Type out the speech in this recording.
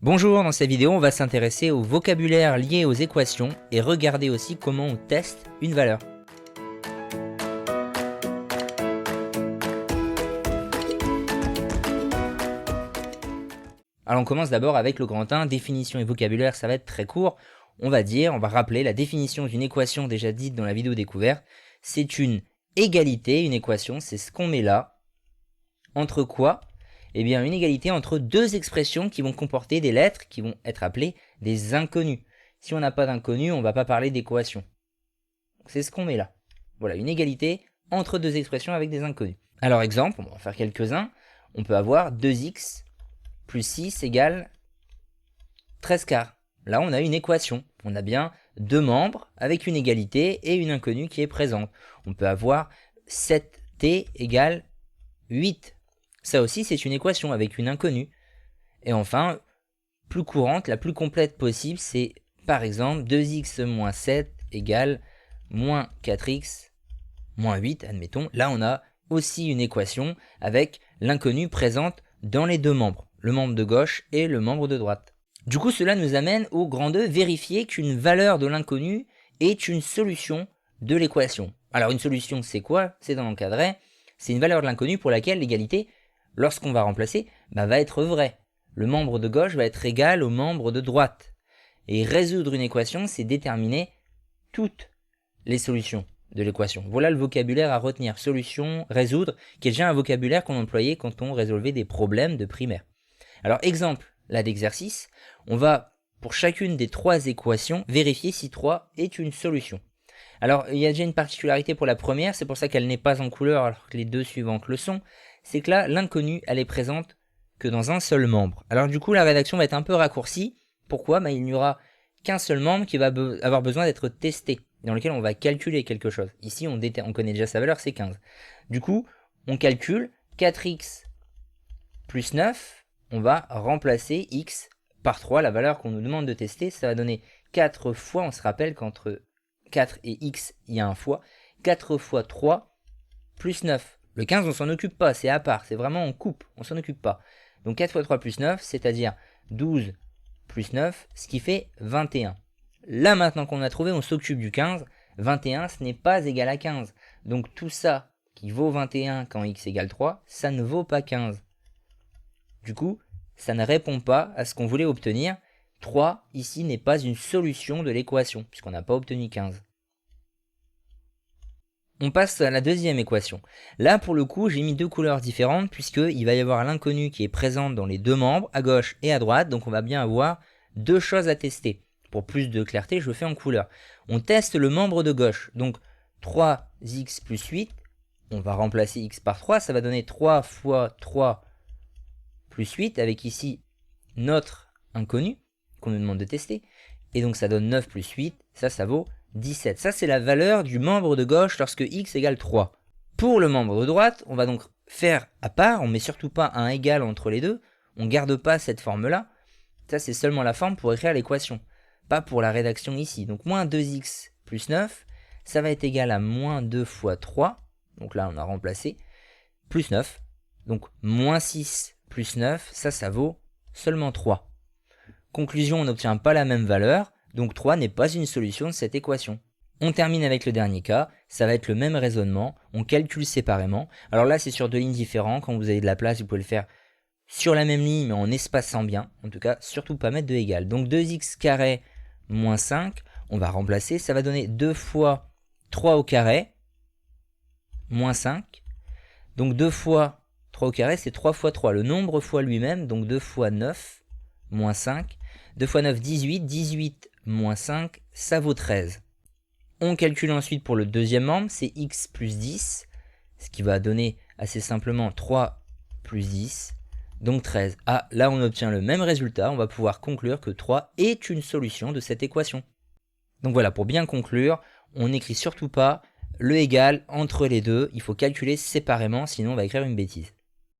Bonjour, dans cette vidéo on va s'intéresser au vocabulaire lié aux équations et regarder aussi comment on teste une valeur. Alors on commence d'abord avec le grand 1, définition et vocabulaire, ça va être très court. On va rappeler la définition d'une équation déjà dite dans la vidéo découverte. C'est une égalité, une équation, c'est ce qu'on met là. Entre quoi ? Eh bien une égalité entre deux expressions qui vont comporter des lettres qui vont être appelées des inconnus. Si on n'a pas d'inconnus, on ne va pas parler d'équation. C'est ce qu'on met là. Voilà, une égalité entre deux expressions avec des inconnus. Alors exemple, on va en faire quelques-uns. On peut avoir 2x plus 6 égale 13 quarts. Là on a une équation. On a bien deux membres avec une égalité et une inconnue qui est présente. On peut avoir 7t égale 8. Ça aussi, c'est une équation avec une inconnue. Et enfin, plus courante, la plus complète possible, c'est par exemple 2x moins 7 égale moins 4x moins 8, admettons. Là, on a aussi une équation avec l'inconnue présente dans les deux membres, le membre de gauche et le membre de droite. Du coup, cela nous amène au grand 2, vérifier qu'une valeur de l'inconnu est une solution de l'équation. Alors, une solution, c'est quoi? C'est dans l'encadré. C'est une valeur de l'inconnu pour laquelle l'égalité, lorsqu'on va remplacer, va être vrai. Le membre de gauche va être égal au membre de droite. Et résoudre une équation, c'est déterminer toutes les solutions de l'équation. Voilà le vocabulaire à retenir. Solution, résoudre, qui est déjà un vocabulaire qu'on employait quand on résolvait des problèmes de primaire. Alors, exemple là d'exercice, on va, pour chacune des trois équations, vérifier si 3 est une solution. Alors, il y a déjà une particularité pour la première, c'est pour ça qu'elle n'est pas en couleur alors que les deux suivantes le sont. C'est que là, l'inconnue, elle est présente que dans un seul membre. Alors du coup, la rédaction va être un peu raccourcie. Pourquoi ? Il n'y aura qu'un seul membre qui va avoir besoin d'être testé, dans lequel on va calculer quelque chose. Ici, on connaît déjà sa valeur, c'est 15. Du coup, on calcule 4x plus 9, on va remplacer x par 3, la valeur qu'on nous demande de tester. Ça va donner 4 fois, on se rappelle qu'entre 4 et x, il y a un fois. 4 fois 3 plus 9. Le 15, on s'en occupe pas, c'est à part, c'est vraiment on coupe, on s'en occupe pas. Donc 4 fois 3 plus 9, c'est-à-dire 12 plus 9, ce qui fait 21. Là maintenant qu'on a trouvé, on s'occupe du 15. 21, ce n'est pas égal à 15. Donc tout ça qui vaut 21 quand x égale 3, ça ne vaut pas 15. Du coup, ça ne répond pas à ce qu'on voulait obtenir. 3, ici, n'est pas une solution de l'équation, puisqu'on n'a pas obtenu 15. On passe à la deuxième équation. Là, pour le coup, j'ai mis deux couleurs différentes puisqu'il va y avoir l'inconnue qui est présente dans les deux membres, à gauche et à droite. Donc on va bien avoir deux choses à tester. Pour plus de clarté, je le fais en couleur. On teste le membre de gauche. Donc 3x plus 8, on va remplacer x par 3. Ça va donner 3 fois 3 plus 8 avec ici notre inconnu qu'on nous demande de tester. Et donc ça donne 9 plus 8, ça vaut 17. Ça, c'est la valeur du membre de gauche lorsque x égale 3. Pour le membre de droite, on va donc faire à part, on ne met surtout pas un égal entre les deux, on ne garde pas cette forme-là. Ça, c'est seulement la forme pour écrire l'équation, pas pour la rédaction ici. Donc, moins 2x plus 9, ça va être égal à moins 2 fois 3, donc là, on a remplacé, plus 9. Donc, moins 6 plus 9, ça vaut seulement 3. Conclusion, on n'obtient pas la même valeur. Donc 3 n'est pas une solution de cette équation. On termine avec le dernier cas, ça va être le même raisonnement, on calcule séparément. Alors là c'est sur deux lignes différentes, quand vous avez de la place vous pouvez le faire sur la même ligne mais en espaçant bien. En tout cas surtout pas mettre de égal. Donc 2x carré moins 5, on va remplacer, ça va donner 2 fois 3 au carré, moins 5. Donc 2 fois 3 au carré c'est 3 fois 3, le nombre fois lui-même, donc 2 fois 9, moins 5. 2 fois 9, 18, 18 moins 5, ça vaut 13. On calcule ensuite pour le deuxième membre, c'est x plus 10, ce qui va donner assez simplement 3 plus 10, donc 13. Ah, là on obtient le même résultat, on va pouvoir conclure que 3 est une solution de cette équation. Donc voilà, pour bien conclure, on n'écrit surtout pas le égal entre les deux, il faut calculer séparément, sinon on va écrire une bêtise.